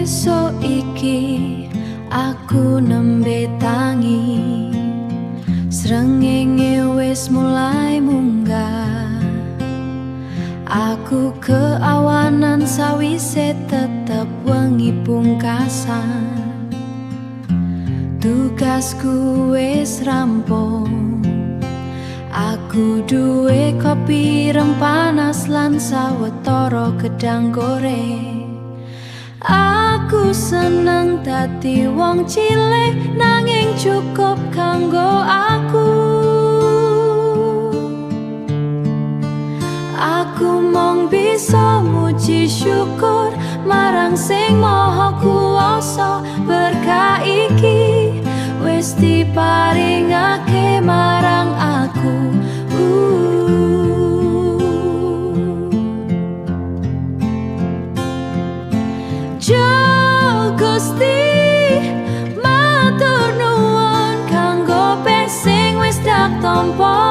Esok iki aku nembe tangi, srengenge wis mulai munggah. Aku keawanan sawise tetep wengi pungkasan. Tugasku wis rampung, aku duwe kopi reng panas lan sawetara gedang goreng. Aku seneng dadi wong cilik nanging cukup kanggo aku. Aku mung bisa muji syukur marang sing maha kuwasa. Berkah iki wis diparingake marang aku. Gusti matur nuwun kanggo sing wis dak tampa.